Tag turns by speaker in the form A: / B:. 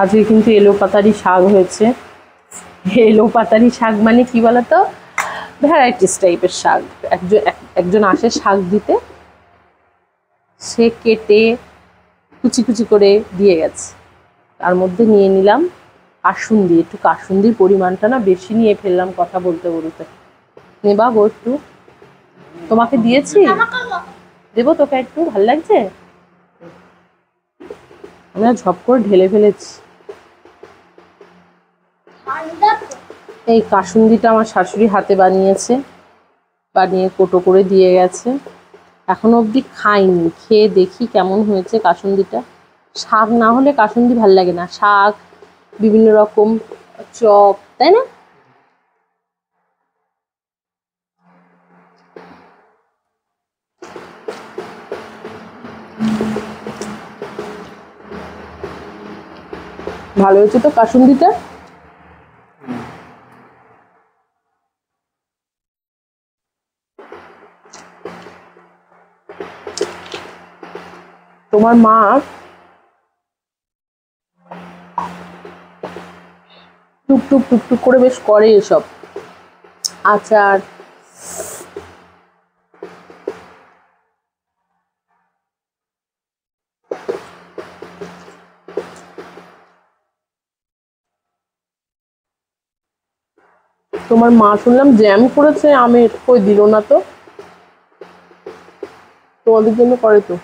A: আজকে কিন্তু এলো পাতারি শাক হয়েছে। এলো পাতারি শাক মানে কি বলতো, ভ্যারাইটিস টাইপের শাক। একজন আসে শাক দিতে, সে কেটে কুচি কুচি করে দিয়ে গেছে। তার মধ্যে নিয়ে নিলাম কাসুন্দি। একটু কাসুন্দির পরিমাণটা না বেশি নিয়ে ফেললাম কথা বলতে বলতে। নেবা গো একটু, তোমাকে দিয়েছি, দেবো তোকে একটু, ভাল লাগছে? আমরা ঝপ করে ঢেলে ফেলেছি। এই কাসুন্দিটা আমার শাশুড়ি হাতে বানিয়েছে, বানিয়ে কোটো করে দিয়ে গেছে। এখনো অবধি খাইনি, খেয়ে দেখি কেমন হয়েছে কাসুন্দিটা। শাক না হলে কাসুন্দি ভাল লাগে না, শাক বিভিন্ন রকম চপ, তাই না? ভালো হয়েছে তো কাসুন্দিটা। তোমার মা টুকটুক টুকটুক করে বেশ করে এসব আচার। তোমার মা শুনলাম জ্যাম করেছে আমের, কই দিল না তো? তোমাদের জন্য করে তো।